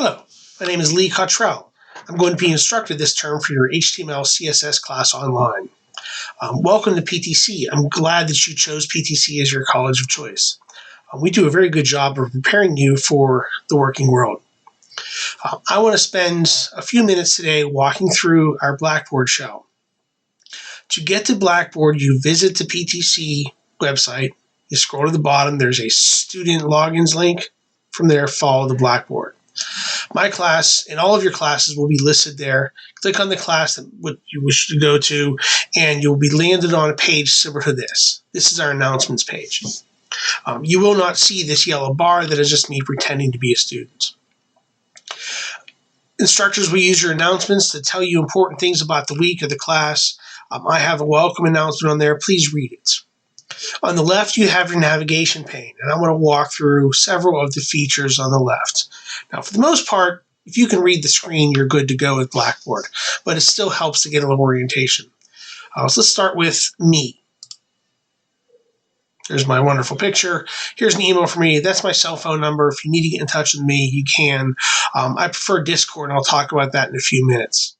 Hello, my name is Lee Cottrell. I'm going to be instructor this term for your HTML CSS class online. Welcome to PTC. I'm glad that you chose PTC as your college of choice. We do a very good job of preparing you for the working world. I want to spend a few minutes today walking through our Blackboard shell. To get to Blackboard, you visit the PTC website. You scroll to the bottom. There's a student logins link. From there, follow the Blackboard. My class and all of your classes will be listed there. Click on the class that you wish to go to, and you'll be landed on a page similar to this. This is our announcements page. You will not see this yellow bar. That is just me pretending to be a student. Instructors will use your announcements to tell you important things about the week or the class. I have a welcome announcement on there. Please read it. On the left, you have your navigation pane, and I'm going to walk through several of the features on the left. Now, for the most part, if you can read the screen, you're good to go with Blackboard, but it still helps to get a little orientation. So let's start with me. There's my wonderful picture. Here's an email for me. That's my cell phone number. If you need to get in touch with me, you can. I prefer Discord, and I'll talk about that in a few minutes.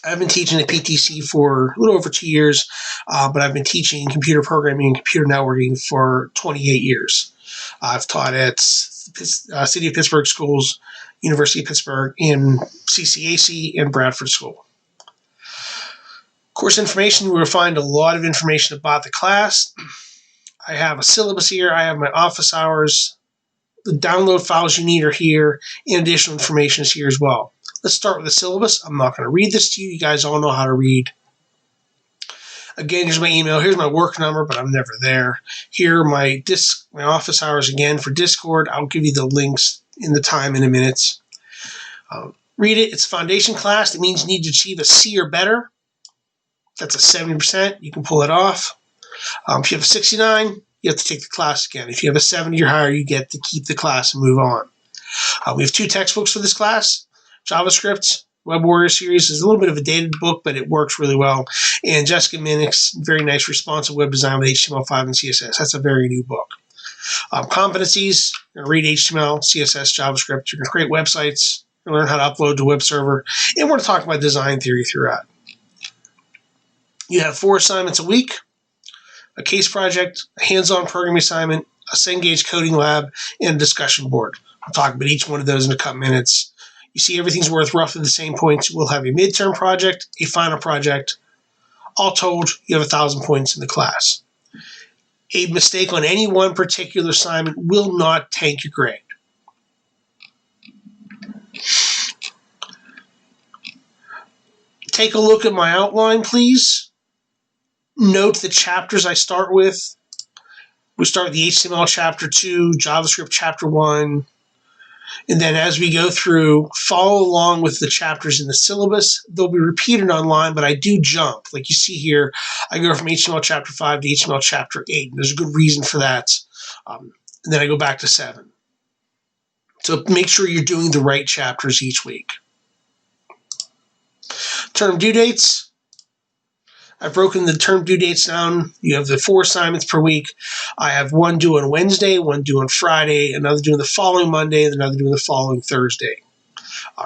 I've been teaching at PTC for a little over 2 years, but I've been teaching computer programming and computer networking for 28 years. I've taught at City of Pittsburgh schools, University of Pittsburgh, and CCAC and Bradford School. Course information, we'll find a lot of information about the class. I have a syllabus here. I have my office hours. The download files you need are here, and additional information is here as well. Let's start with the syllabus. I'm not going to read this to you. You guys all know how to read. Again, here's my email. Here's my work number, but I'm never there. Here are my office hours again for Discord. I'll give you the links in the time in a minute. Read it. It's a foundation class. It means you need to achieve a C or better. That's a 70%. You can pull it off. If you have a 69, you have to take the class again. If you have a 70 or higher, you get to keep the class and move on. We have 2 textbooks for this class. JavaScript, Web Warrior Series is a little bit of a dated book, but it works really well. And Jessica Minnick's very nice responsive web design with HTML5 and CSS. That's a very new book. Competencies, you're going to read HTML, CSS, JavaScript. You're going to create websites. You're going to learn how to upload to a web server. And we're going to talk about design theory throughout. You have 4 assignments a week, a case project, a hands-on programming assignment, a Cengage coding lab, and a discussion board. I'll talk about each one of those in a couple minutes. You see everything's worth roughly the same points. We'll have a midterm project, a final project. All told, you have 1,000 points in the class. A mistake on any one particular assignment will not tank your grade. Take a look at my outline, please. Note the chapters I start with. We start with the HTML chapter 2, JavaScript chapter 1. And then as we go through, follow along with the chapters in the syllabus. They'll be repeated online, but I do jump. Like you see here, I go from HTML chapter 5 to HTML chapter 8. And there's a good reason for that. And then I go back to 7. So make sure you're doing the right chapters each week. Term due dates. I've broken the term due dates down. You have the 4 assignments per week. I have one due on Wednesday, one due on Friday, another due on the following Monday, and another due on the following Thursday.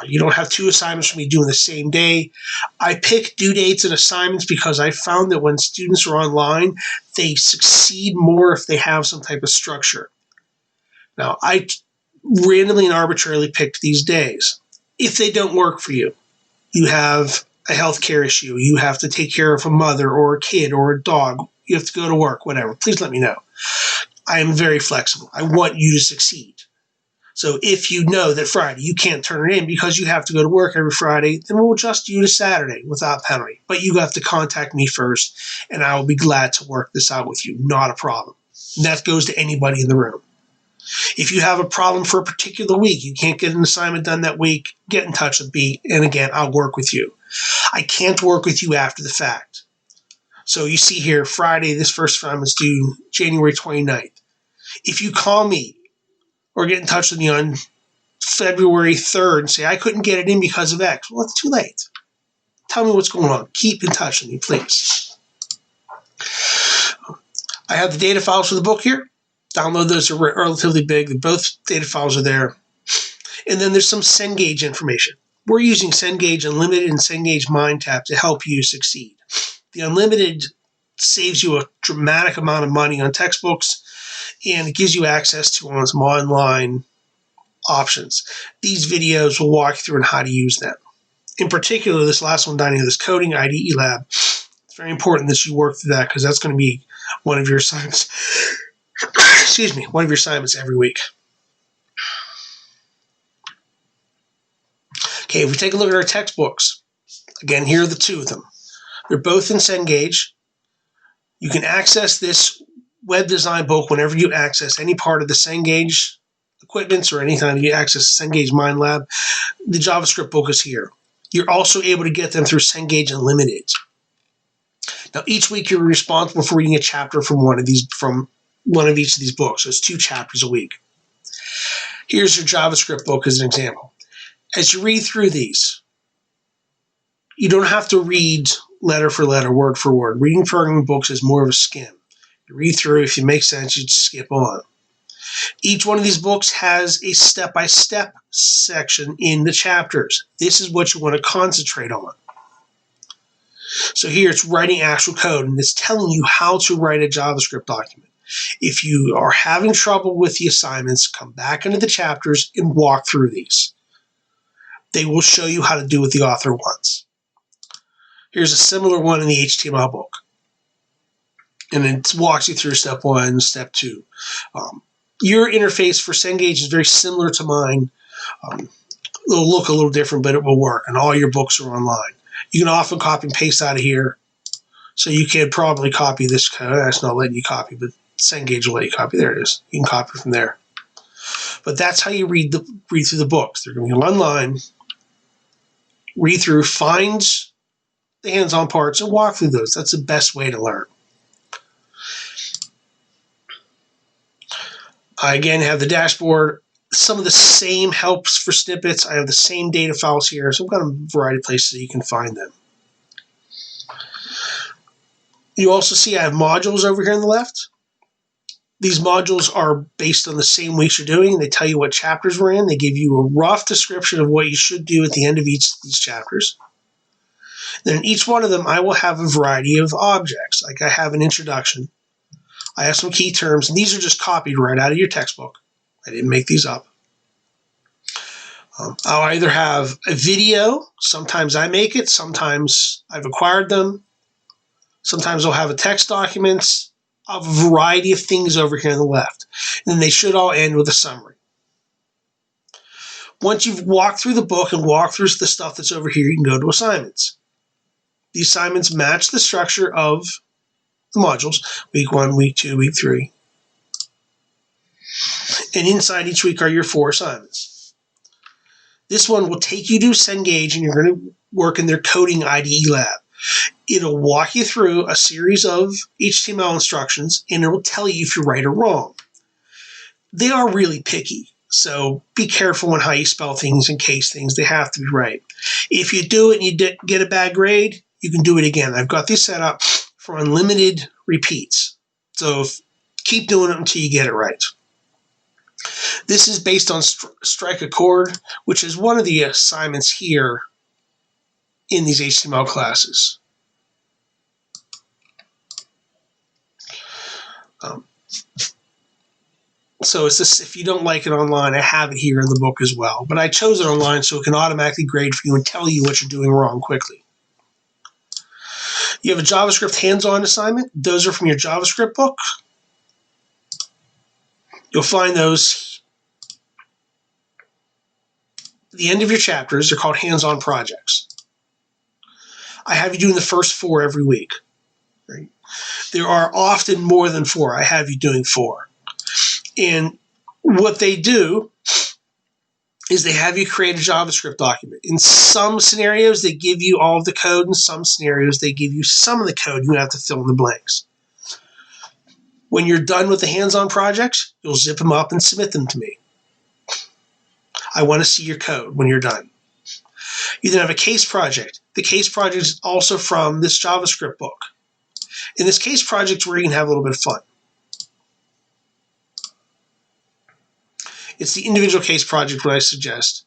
You don't have 2 assignments from me due on the same day. I pick due dates and assignments because I found that when students are online, they succeed more if they have some type of structure. Now, I randomly and arbitrarily picked these days. If they don't work for you, you have a healthcare issue, you have to take care of a mother or a kid or a dog, you have to go to work, whatever, please let me know. I am very flexible. I want you to succeed. So if you know that Friday you can't turn it in because you have to go to work every Friday, then we'll adjust you to Saturday without penalty. But you have to contact me first, and I will be glad to work this out with you. Not a problem. And that goes to anybody in the room. If you have a problem for a particular week, you can't get an assignment done that week, get in touch with me, and again, I'll work with you. I can't work with you after the fact. So you see here, Friday, this first assignment is due January 29th. If you call me or get in touch with me on February 3rd and say, I couldn't get it in because of X, well, it's too late. Tell me what's going on. Keep in touch with me, please. I have the data files for the book here. Download those. Are relatively big. Both data files are there. And then there's some Cengage information. We're using Cengage Unlimited and Cengage MindTap to help you succeed. The Unlimited saves you a dramatic amount of money on textbooks, and it gives you access to some online options. These videos will walk you through on how to use them. In particular, this last one down here, this coding IDE lab, it's very important that you work through that because that's going to be one of your assignments. Excuse me, one of your assignments every week. Okay, if we take a look at our textbooks, again, here are the two of them. They're both in Cengage. You can access this web design book whenever you access any part of the Cengage equipments or anytime you access the Cengage Mind Lab. The JavaScript book is here. You're also able to get them through Cengage Unlimited. Now, each week you're responsible for reading a chapter from one of each of these books. So it's 2 chapters a week. Here's your JavaScript book as an example. As you read through these, you don't have to read letter for letter, word for word. Reading programming books is more of a skim. You read through, if it makes sense, you just skip on. Each one of these books has a step-by-step section in the chapters. This is what you want to concentrate on. So here it's writing actual code, and it's telling you how to write a JavaScript document. If you are having trouble with the assignments, come back into the chapters and walk through these. They will show you how to do what the author wants. Here's a similar one in the HTML book. And it walks you through step 1, step 2. Your interface for Cengage is very similar to mine. It'll look a little different, but it will work. And all your books are online. You can often copy and paste out of here. So you can probably copy this code. That's not letting you copy, but Cengage will let you copy. There it is. You can copy from there. But that's how you read through the books. They're going to be online. Read through, find the hands-on parts, and walk through those. That's the best way to learn. I, again, have the dashboard. Some of the same helps for snippets. I have the same data files here, so I've got a variety of places that you can find them. You also see I have modules over here on the left. These modules are based on the same weeks you're doing. They tell you what chapters we're in. They give you a rough description of what you should do at the end of each of these chapters. Then in each one of them, I will have a variety of objects. Like I have an introduction. I have some key terms, and these are just copied right out of your textbook. I didn't make these up. I'll either have a video. Sometimes I make it. Sometimes I've acquired them. Sometimes I'll have a text document. I'll have a variety of things over here on the left. And then they should all end with a summary. Once you've walked through the book and walked through the stuff that's over here, you can go to assignments. The assignments match the structure of the modules, week 1, week 2, week 3. And inside each week are your 4 assignments. This one will take you to Cengage, and you're going to work in their coding IDE lab. It'll walk you through a series of HTML instructions, and it will tell you if you're right or wrong. They are really picky, so be careful on how you spell things and case things. They have to be right. If you do it and you get a bad grade, you can do it again. I've got these set up for unlimited repeats. So keep doing it until you get it right. This is based on Strike a Chord, which is one of the assignments here in these HTML classes. So it's this, if you don't like it online, I have it here in the book as well. But I chose it online so it can automatically grade for you and tell you what you're doing wrong quickly. You have a JavaScript hands-on assignment. Those are from your JavaScript book. You'll find those at the end of your chapters. They're called hands-on projects. I have you doing the first 4 every week. Right? There are often more than 4. I have you doing 4. And what they do is they have you create a JavaScript document. In some scenarios, they give you all of the code. In some scenarios, they give you some of the code. You have to fill in the blanks. When you're done with the hands-on projects, you'll zip them up and submit them to me. I want to see your code when you're done. You then have a case project. The case project is also from this JavaScript book. In this case project, where you can have a little bit of fun. It's the individual case project, what I suggest.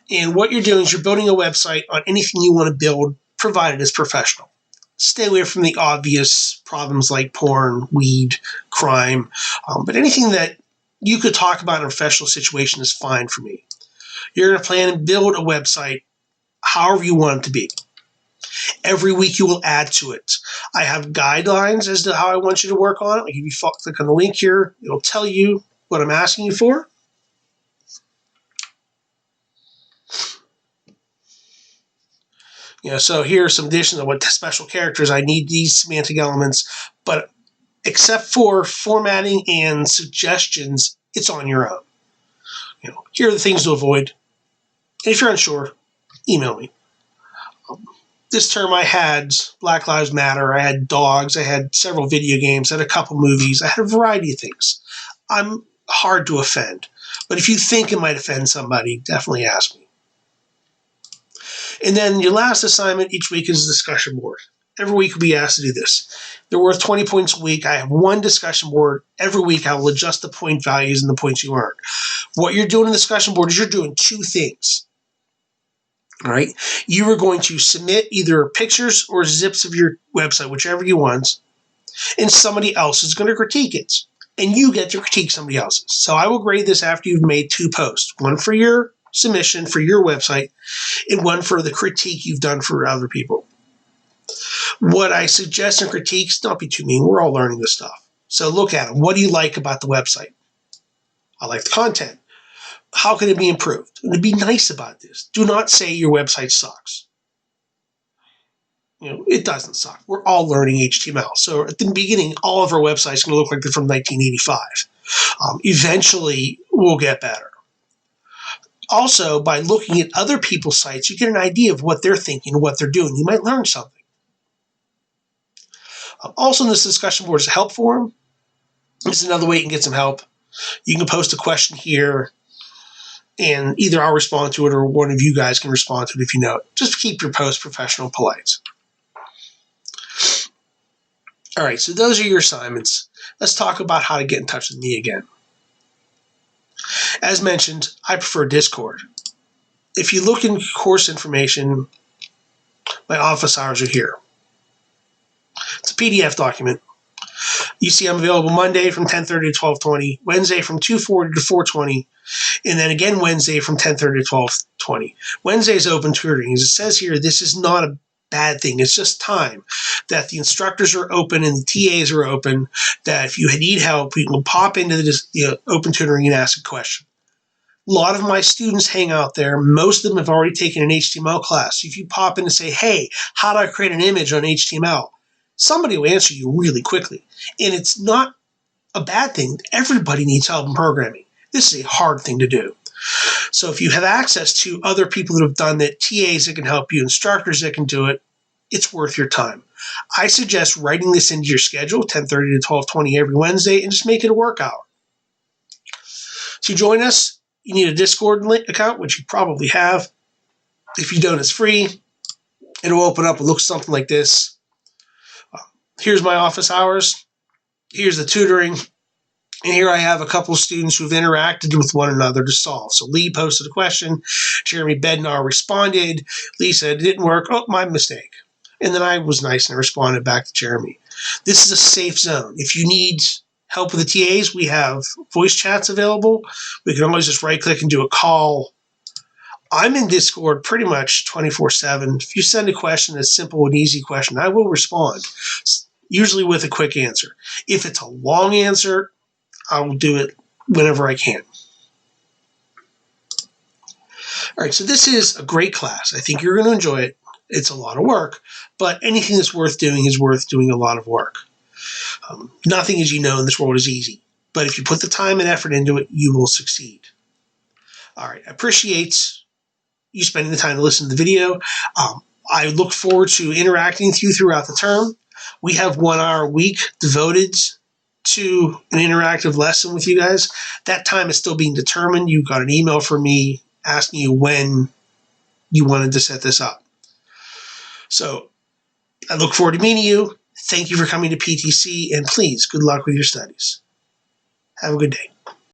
And what you're doing is you're building a website on anything you want to build, provided it's professional. Stay away from the obvious problems like porn, weed, crime, but anything that you could talk about in a professional situation is fine for me. You're going to plan and build a website however you want it to be. Every week you will add to it. I have guidelines as to how I want you to work on it. Like if you click on the link here, it'll tell you what I'm asking you for. So here are some additions of what special characters. I need these semantic elements, but except for formatting and suggestions, it's on your own. Here are the things to avoid. And if you're unsure, email me. This term I had Black Lives Matter, I had dogs, I had several video games, I had a couple movies, I had a variety of things. I'm hard to offend, but if you think it might offend somebody, definitely ask me. And then your last assignment each week is a discussion board. Every week we'll be asked to do this. They're worth 20 points a week. I have one discussion board. Every week I will adjust the point values and the points you earn. What you're doing in the discussion board is you're doing two things. All right. You are going to submit either pictures or zips of your website, whichever you want, and somebody else is going to critique it. And you get to critique somebody else's. So I will grade this after you've made two posts, one for your submission for your website and one for the critique you've done for other people. What I suggest in critiques, don't be too mean. We're all learning this stuff. So look at it. What do you like about the website? I like the content. How can it be improved? And be nice about this. Do not say your website sucks. It doesn't suck. We're all learning HTML. So at the beginning, all of our websites are going to look like they're from 1985. Eventually, we'll get better. Also, by looking at other people's sites, you get an idea of what they're thinking and what they're doing. You might learn something. Also, in this discussion board is a help forum. This is another way you can get some help. You can post a question here, and either I'll respond to it or one of you guys can respond to it if you know it. Just keep your post professional and polite. All right, so those are your assignments. Let's talk about how to get in touch with me again. As mentioned, I prefer Discord. If you look in course information, my office hours are here. It's a PDF document. You see I'm available Monday from 10:30 to 12:20, Wednesday from 2:40 to 4:20, and then again Wednesday from 10:30 to 12:20. Wednesday is open tutoring. As it says here, this is not a bad thing. It's just time that the instructors are open and the TAs are open, that if you need help, you can pop into the open tutoring and ask a question. A lot of my students hang out there. Most of them have already taken an HTML class. If you pop in and say, hey, how do I create an image on HTML? Somebody will answer you really quickly. And it's not a bad thing. Everybody needs help in programming. This is a hard thing to do. So if you have access to other people that have done that, TAs that can help you, instructors that can do it, it's worth your time. I suggest writing this into your schedule, 10:30 to 12:20 every Wednesday, and just make it a work hour. To join us, you need a Discord account, which you probably have. If you don't, it's free. It'll open up. It looks something like this. Here's my office hours. Here's the tutoring. And here I have a couple of students who've interacted with one another to solve. So Lee posted a question. Jeremy Bednar responded. Lee said, it didn't work. Oh, my mistake. And then I was nice and responded back to Jeremy. This is a safe zone. If you need help with the TAs, we have voice chats available. We can always just right-click and do a call. I'm in Discord pretty much 24/7. If you send a question, a simple and easy question, I will respond, usually with a quick answer. If it's a long answer, I will do it whenever I can. All right, so this is a great class. I think you're going to enjoy it. It's a lot of work, but anything that's worth doing is worth doing a lot of work. Nothing, as you know, in this world is easy, but if you put the time and effort into it, you will succeed. All right, I appreciate you spending the time to listen to the video. I look forward to interacting with you throughout the term. We have 1 hour a week devoted to an interactive lesson with you guys. That time is still being determined. You got an email from me asking you when you wanted to set this up. So I look forward to meeting you. Thank you for coming to PTC, and please, good luck with your studies. Have a good day.